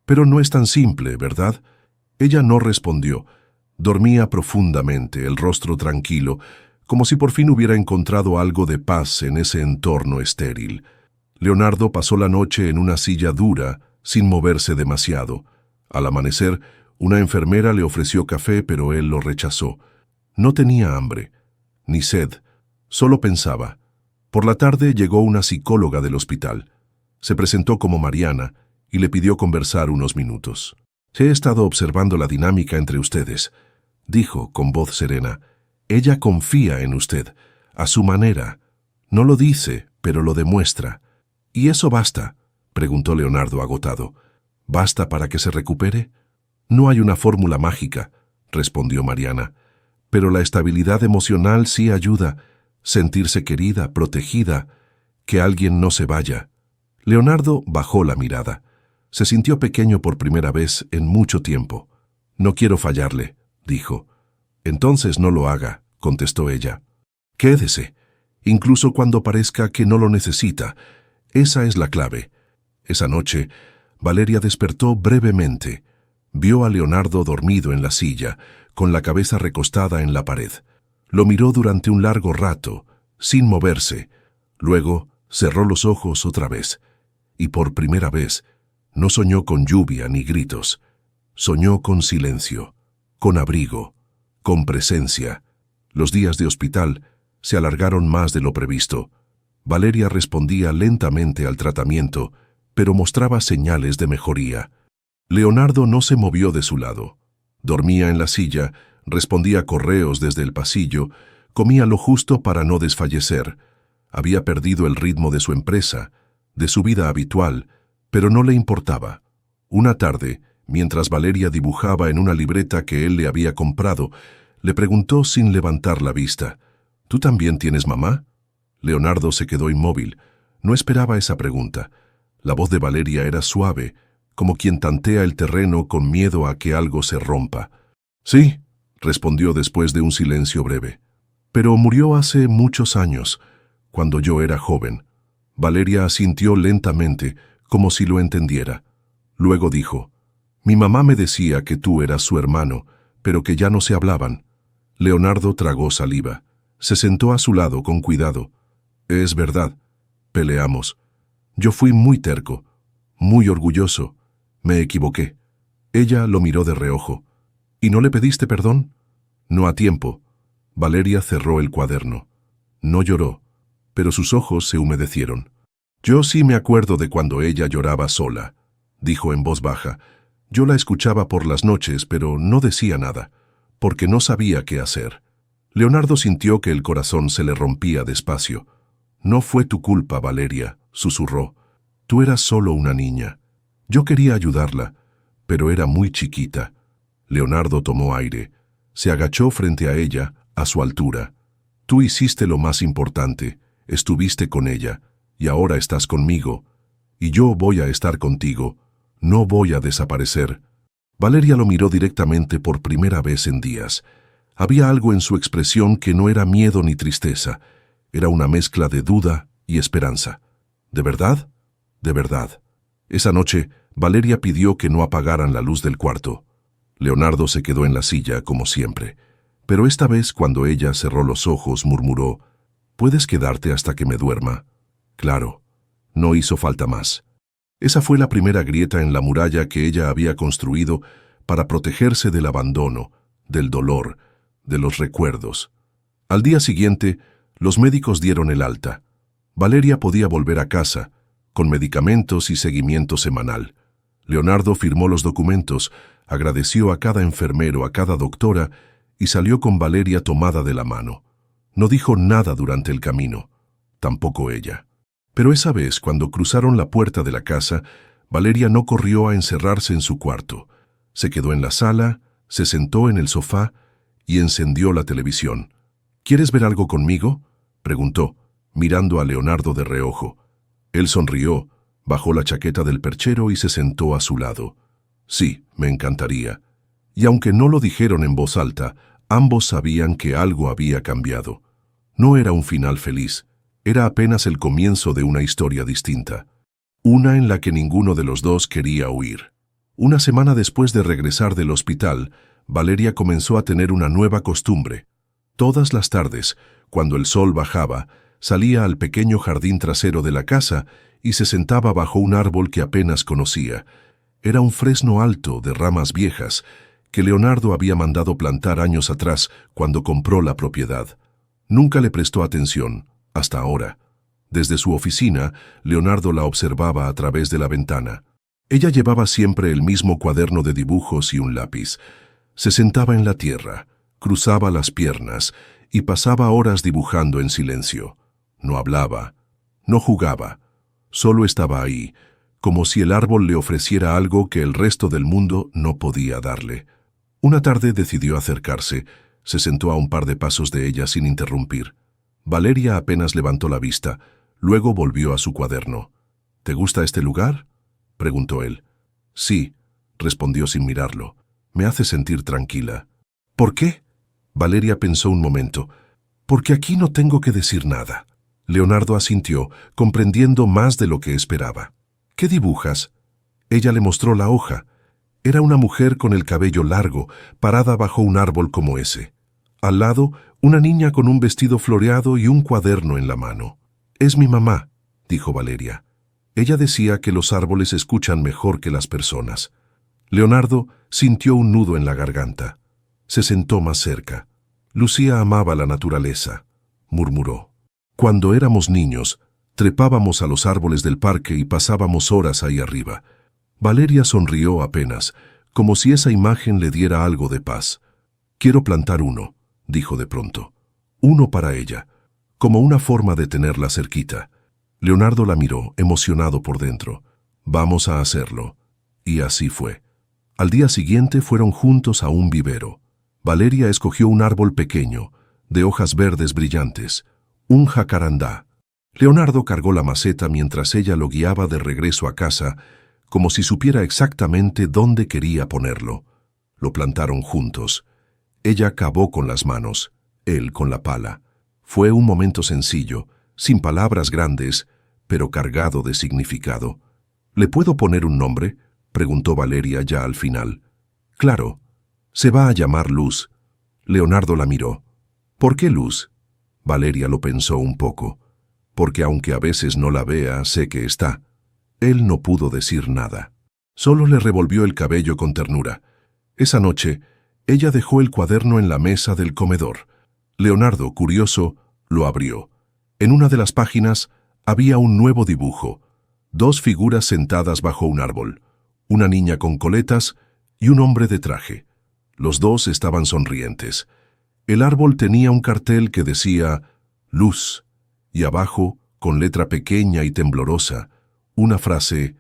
Pero no es tan simple, ¿verdad?». Ella no respondió. Dormía profundamente, el rostro tranquilo, como si por fin hubiera encontrado algo de paz en ese entorno estéril. Leonardo pasó la noche en una silla dura, sin moverse demasiado. Al amanecer, una enfermera le ofreció café, pero él lo rechazó. No tenía hambre, ni sed, solo pensaba. Por la tarde llegó una psicóloga del hospital. Se presentó como Mariana y le pidió conversar unos minutos. «He estado observando la dinámica entre ustedes», dijo con voz serena. «Ella confía en usted, a su manera. No lo dice, pero lo demuestra». «¿Y eso basta?», preguntó Leonardo agotado. «¿Basta para que se recupere?». «No hay una fórmula mágica», respondió Mariana. «Pero la estabilidad emocional sí ayuda. Sentirse querida, protegida, que alguien no se vaya». Leonardo bajó la mirada. Se sintió pequeño por primera vez en mucho tiempo. «No quiero fallarle», dijo. «Entonces no lo haga», contestó ella. «Quédese, incluso cuando parezca que no lo necesita. Esa es la clave». Esa noche, Valeria despertó brevemente. Vio a Leonardo dormido en la silla, con la cabeza recostada en la pared. Lo miró durante un largo rato, sin moverse. Luego cerró los ojos otra vez. Y por primera vez, no soñó con lluvia ni gritos. Soñó con silencio, con abrigo, con presencia. Los días de hospital se alargaron más de lo previsto. Valeria respondía lentamente al tratamiento, pero mostraba señales de mejoría. Leonardo no se movió de su lado. Dormía en la silla, respondía correos desde el pasillo, comía lo justo para no desfallecer. Había perdido el ritmo de su empresa, de su vida habitual, pero no le importaba. Una tarde, mientras Valeria dibujaba en una libreta que él le había comprado, le preguntó sin levantar la vista: «¿Tú también tienes mamá?». Leonardo se quedó inmóvil. No esperaba esa pregunta. La voz de Valeria era suave, como quien tantea el terreno con miedo a que algo se rompa. «Sí», respondió después de un silencio breve. «Pero murió hace muchos años, cuando yo era joven». Valeria asintió lentamente, como si lo entendiera. Luego dijo: «Mi mamá me decía que tú eras su hermano, pero que ya no se hablaban». Leonardo tragó saliva. Se sentó a su lado con cuidado. «Es verdad. Peleamos. Yo fui muy terco, muy orgulloso. Me equivoqué». Ella lo miró de reojo. «¿Y no le pediste perdón?». «No a tiempo». Valeria cerró el cuaderno. No lloró, pero sus ojos se humedecieron. «Yo sí me acuerdo de cuando ella lloraba sola», dijo en voz baja. «Yo la escuchaba por las noches, pero no decía nada, porque no sabía qué hacer». Leonardo sintió que el corazón se le rompía despacio. «No fue tu culpa, Valeria», susurró. «Tú eras solo una niña. Yo quería ayudarla, pero era muy chiquita». Leonardo tomó aire. Se agachó frente a ella, a su altura. «Tú hiciste lo más importante, estuviste con ella, y ahora estás conmigo, y yo voy a estar contigo, no voy a desaparecer». Valeria lo miró directamente por primera vez en días. Había algo en su expresión que no era miedo ni tristeza, era una mezcla de duda y esperanza. «¿De verdad?». «De verdad». Esa noche, Valeria pidió que no apagaran la luz del cuarto. Leonardo se quedó en la silla, como siempre. Pero esta vez, cuando ella cerró los ojos, murmuró: «¿Puedes quedarte hasta que me duerma?». «Claro». No hizo falta más. Esa fue la primera grieta en la muralla que ella había construido para protegerse del abandono, del dolor, de los recuerdos. Al día siguiente, los médicos dieron el alta. Valeria podía volver a casa, con medicamentos y seguimiento semanal. Leonardo firmó los documentos, agradeció a cada enfermero, a cada doctora, y salió con Valeria tomada de la mano. No dijo nada durante el camino, tampoco ella. Pero esa vez, cuando cruzaron la puerta de la casa, Valeria no corrió a encerrarse en su cuarto. Se quedó en la sala, se sentó en el sofá y encendió la televisión. ¿Quieres ver algo conmigo?, preguntó, mirando a Leonardo de reojo. Él sonrió, bajó la chaqueta del perchero y se sentó a su lado. Sí, me encantaría. Y aunque no lo dijeron en voz alta, ambos sabían que algo había cambiado. No era un final feliz, era apenas el comienzo de una historia distinta. Una en la que ninguno de los dos quería huir. Una semana después de regresar del hospital, Valeria comenzó a tener una nueva costumbre. Todas las tardes, cuando el sol bajaba, salía al pequeño jardín trasero de la casa y se sentaba bajo un árbol que apenas conocía. Era un fresno alto de ramas viejas que Leonardo había mandado plantar años atrás cuando compró la propiedad. Nunca le prestó atención, hasta ahora. Desde su oficina, Leonardo la observaba a través de la ventana. Ella llevaba siempre el mismo cuaderno de dibujos y un lápiz. Se sentaba en la tierra, cruzaba las piernas y pasaba horas dibujando en silencio. No hablaba, no jugaba, solo estaba ahí, como si el árbol le ofreciera algo que el resto del mundo no podía darle. Una tarde decidió acercarse, se sentó a un par de pasos de ella sin interrumpir. Valeria apenas levantó la vista, luego volvió a su cuaderno. ¿Te gusta este lugar?, preguntó él. Sí, respondió sin mirarlo. Me hace sentir tranquila. ¿Por qué? Valeria pensó un momento. Porque aquí no tengo que decir nada. Leonardo asintió, comprendiendo más de lo que esperaba. ¿Qué dibujas? Ella le mostró la hoja. Era una mujer con el cabello largo, parada bajo un árbol como ese. Al lado, una niña con un vestido floreado y un cuaderno en la mano. Es mi mamá, dijo Valeria. Ella decía que los árboles escuchan mejor que las personas. Leonardo sintió un nudo en la garganta. Se sentó más cerca. Lucía amaba la naturaleza, murmuró. Cuando éramos niños, trepábamos a los árboles del parque y pasábamos horas ahí arriba. Valeria sonrió apenas, como si esa imagen le diera algo de paz. Quiero plantar uno, dijo de pronto. Uno para ella, como una forma de tenerla cerquita. Leonardo la miró, emocionado por dentro. Vamos a hacerlo. Y así fue. Al día siguiente fueron juntos a un vivero. Valeria escogió un árbol pequeño, de hojas verdes brillantes, un jacarandá. Leonardo cargó la maceta mientras ella lo guiaba de regreso a casa, como si supiera exactamente dónde quería ponerlo. Lo plantaron juntos. Ella cavó con las manos, él con la pala. Fue un momento sencillo, sin palabras grandes, pero cargado de significado. ¿Le puedo poner un nombre?, preguntó Valeria ya al final. Claro. Se va a llamar Luz. Leonardo la miró. ¿Por qué Luz? Valeria lo pensó un poco. Porque aunque a veces no la vea, sé que está. Él no pudo decir nada. Solo le revolvió el cabello con ternura. Esa noche, ella dejó el cuaderno en la mesa del comedor. Leonardo, curioso, lo abrió. En una de las páginas había un nuevo dibujo. 2 figuras sentadas bajo un árbol. Una niña con coletas y un hombre de traje. Los dos estaban sonrientes. El árbol tenía un cartel que decía «Luz» y abajo, con letra pequeña y temblorosa, una frase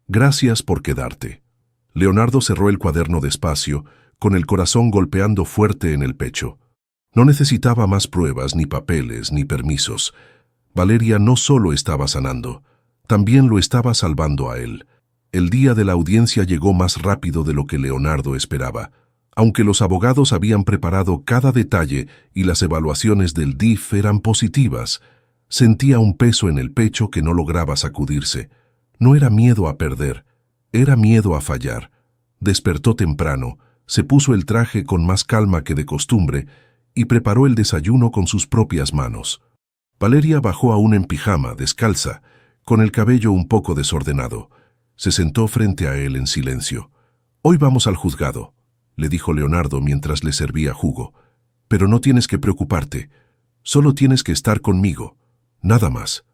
«Gracias por quedarte». Leonardo cerró el cuaderno despacio, con el corazón golpeando fuerte en el pecho. No necesitaba más pruebas, ni papeles, ni permisos. Valeria no solo estaba sanando, también lo estaba salvando a él. El día de la audiencia llegó más rápido de lo que Leonardo esperaba. Aunque los abogados habían preparado cada detalle y las evaluaciones del DIF eran positivas, sentía un peso en el pecho que no lograba sacudirse. No era miedo a perder, era miedo a fallar. Despertó temprano, se puso el traje con más calma que de costumbre y preparó el desayuno con sus propias manos. Valeria bajó aún en pijama, descalza, con el cabello un poco desordenado. Se sentó frente a él en silencio. «Hoy vamos al juzgado», le dijo Leonardo mientras le servía jugo. «Pero no tienes que preocuparte. Solo tienes que estar conmigo. Nada más».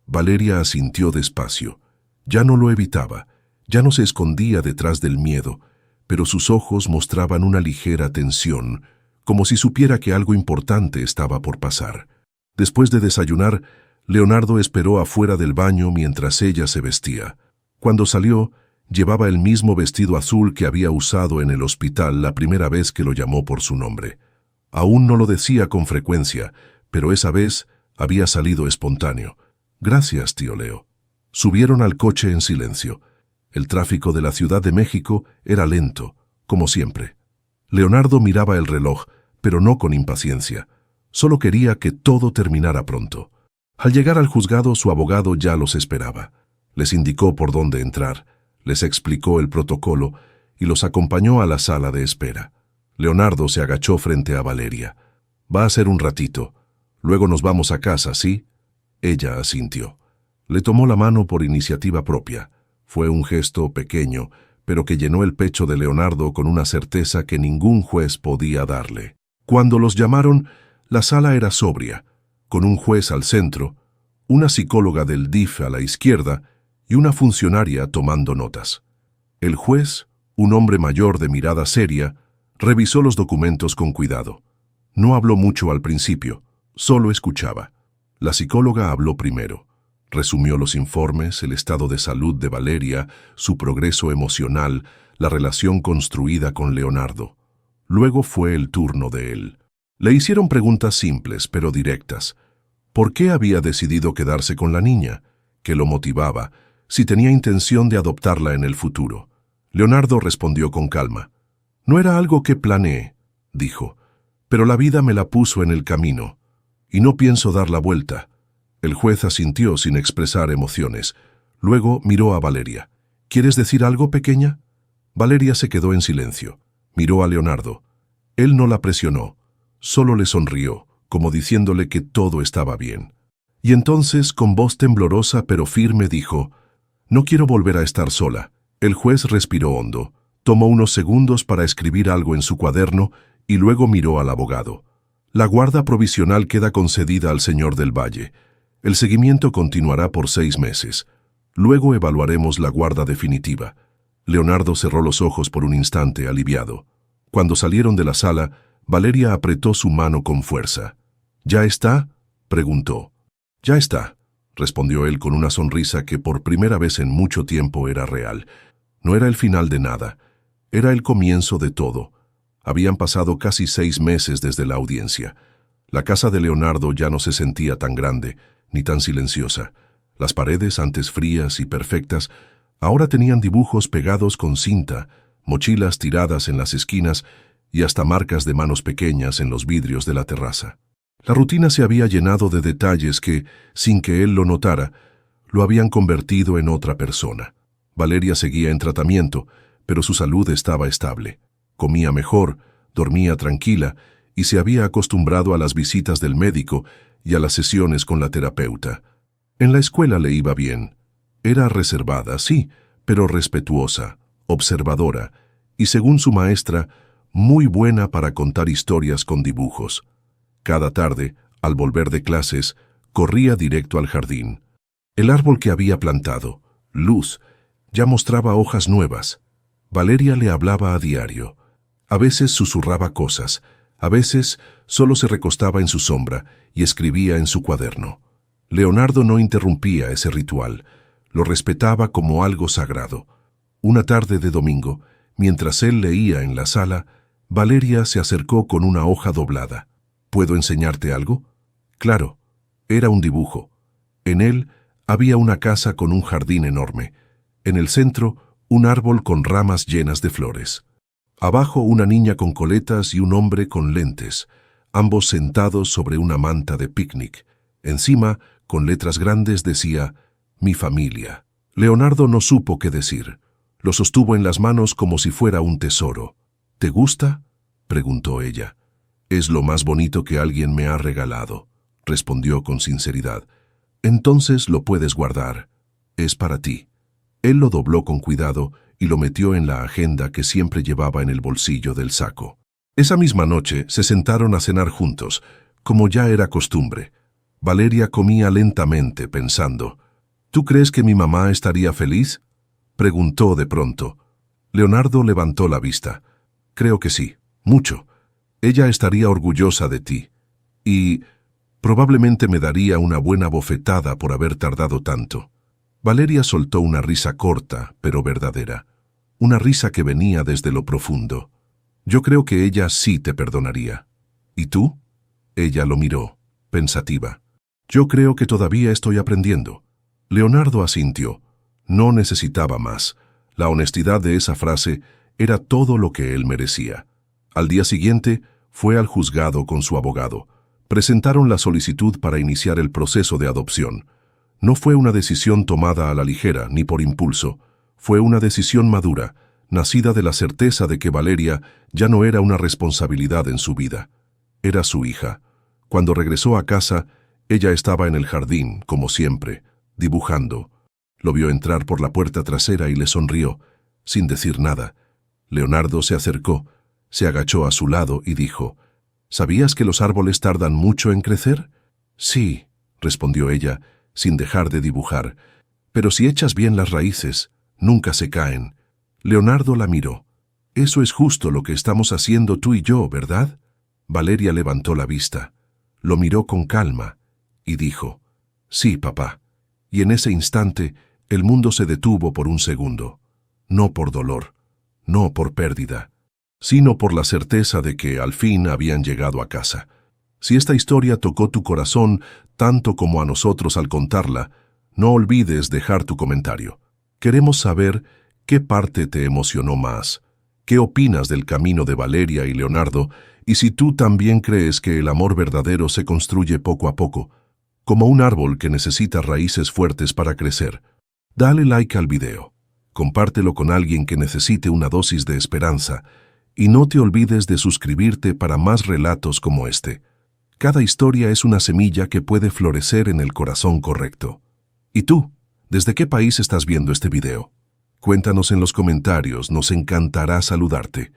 Valeria asintió despacio. Ya no lo evitaba, ya no se escondía detrás del miedo, pero sus ojos mostraban una ligera tensión, como si supiera que algo importante estaba por pasar. Después de desayunar, Leonardo esperó afuera del baño mientras ella se vestía. Cuando salió, llevaba el mismo vestido azul que había usado en el hospital la primera vez que lo llamó por su nombre. Aún no lo decía con frecuencia, pero esa vez había salido espontáneo. «Gracias, tío Leo». Subieron al coche en silencio. El tráfico de la Ciudad de México era lento, como siempre. Leonardo miraba el reloj, pero no con impaciencia. Solo quería que todo terminara pronto. Al llegar al juzgado, su abogado ya los esperaba. Les indicó por dónde entrar, les explicó el protocolo y los acompañó a la sala de espera. Leonardo se agachó frente a Valeria. «Va a ser un ratito. Luego nos vamos a casa, ¿sí?» Ella asintió. Le tomó la mano por iniciativa propia. Fue un gesto pequeño, pero que llenó el pecho de Leonardo con una certeza que ningún juez podía darle. Cuando los llamaron, la sala era sobria, con un juez al centro, una psicóloga del DIF a la izquierda y una funcionaria tomando notas. El juez, un hombre mayor de mirada seria, revisó los documentos con cuidado. No habló mucho al principio, solo escuchaba. La psicóloga habló primero. Resumió los informes, el estado de salud de Valeria, su progreso emocional, la relación construida con Leonardo. Luego fue el turno de él. Le hicieron preguntas simples pero directas. ¿Por qué había decidido quedarse con la niña? ¿Qué lo motivaba? Si tenía intención de adoptarla en el futuro. Leonardo respondió con calma. «No era algo que planeé», dijo, «pero la vida me la puso en el camino. Y no pienso dar la vuelta». El juez asintió sin expresar emociones. Luego miró a Valeria. «¿Quieres decir algo, pequeña?» Valeria se quedó en silencio. Miró a Leonardo. Él no la presionó. Solo le sonrió, como diciéndole que todo estaba bien. Y entonces, con voz temblorosa pero firme, dijo: «No quiero volver a estar sola». El juez respiró hondo, tomó unos segundos para escribir algo en su cuaderno y luego miró al abogado. «La guarda provisional queda concedida al señor del Valle. El seguimiento continuará por 6 meses. Luego evaluaremos la guarda definitiva». Leonardo cerró los ojos por un instante, aliviado. Cuando salieron de la sala, Valeria apretó su mano con fuerza. «¿Ya está?», preguntó. «Ya está», respondió él con una sonrisa que por primera vez en mucho tiempo era real. No era el final de nada, era el comienzo de todo. Habían pasado casi 6 meses desde la audiencia. La casa de Leonardo ya no se sentía tan grande, ni tan silenciosa. Las paredes, antes frías y perfectas, ahora tenían dibujos pegados con cinta, mochilas tiradas en las esquinas y hasta marcas de manos pequeñas en los vidrios de la terraza. La rutina se había llenado de detalles que, sin que él lo notara, lo habían convertido en otra persona. Valeria seguía en tratamiento, pero su salud estaba estable. Comía mejor, dormía tranquila y se había acostumbrado a las visitas del médico y a las sesiones con la terapeuta. En la escuela le iba bien. Era reservada, sí, pero respetuosa, observadora y, según su maestra, muy buena para contar historias con dibujos. Cada tarde, al volver de clases, corría directo al jardín. El árbol que había plantado, Luz, ya mostraba hojas nuevas. Valeria le hablaba a diario. A veces susurraba cosas, a veces solo se recostaba en su sombra y escribía en su cuaderno. Leonardo no interrumpía ese ritual, lo respetaba como algo sagrado. Una tarde de domingo, mientras él leía en la sala, Valeria se acercó con una hoja doblada. «¿Puedo enseñarte algo?» Claro, era un dibujo. En él había una casa con un jardín enorme. En el centro, un árbol con ramas llenas de flores. Abajo, una niña con coletas y un hombre con lentes, ambos sentados sobre una manta de picnic. Encima, con letras grandes, decía: «Mi familia». Leonardo no supo qué decir. Lo sostuvo en las manos como si fuera un tesoro. «¿Te gusta?», preguntó ella. «Es lo más bonito que alguien me ha regalado», respondió con sinceridad. «Entonces lo puedes guardar. Es para ti». Él lo dobló con cuidado y lo metió en la agenda que siempre llevaba en el bolsillo del saco. Esa misma noche se sentaron a cenar juntos, como ya era costumbre. Valeria comía lentamente, pensando. «¿Tú crees que mi mamá estaría feliz?», preguntó de pronto. Leonardo levantó la vista. «Creo que sí, mucho. Ella estaría orgullosa de ti y probablemente me daría una buena bofetada por haber tardado tanto. Valeria soltó una risa corta, pero verdadera. Una risa que venía desde lo profundo. Yo creo que ella sí te perdonaría. ¿Y tú? Ella lo miró, pensativa. Yo creo que todavía estoy aprendiendo. Leonardo asintió. No necesitaba más. La honestidad de esa frase era todo lo que él merecía. Al día siguiente, fue al juzgado con su abogado. Presentaron la solicitud para iniciar el proceso de adopción. No fue una decisión tomada a la ligera ni por impulso. Fue una decisión madura, nacida de la certeza de que Valeria ya no era una responsabilidad en su vida. Era su hija. Cuando regresó a casa, ella estaba en el jardín, como siempre, dibujando. Lo vio entrar por la puerta trasera y le sonrió, sin decir nada. Leonardo se acercó, se agachó a su lado y dijo: ¿Sabías que los árboles tardan mucho en crecer? Sí, respondió ella, sin dejar de dibujar. Pero si echas bien las raíces, nunca se caen. Leonardo la miró. Eso es justo lo que estamos haciendo tú y yo, ¿verdad? Valeria levantó la vista, lo miró con calma y dijo: Sí, papá. Y en ese instante, el mundo se detuvo por un segundo. No por dolor, no por pérdida, sino por la certeza de que al fin habían llegado a casa. Si esta historia tocó tu corazón tanto como a nosotros al contarla, no olvides dejar tu comentario. Queremos saber qué parte te emocionó más, qué opinas del camino de Valeria y Leonardo, y si tú también crees que el amor verdadero se construye poco a poco, como un árbol que necesita raíces fuertes para crecer. Dale like al video, compártelo con alguien que necesite una dosis de esperanza, y no te olvides de suscribirte para más relatos como este. Cada historia es una semilla que puede florecer en el corazón correcto. ¿Y tú? ¿Desde qué país estás viendo este video? Cuéntanos en los comentarios, nos encantará saludarte.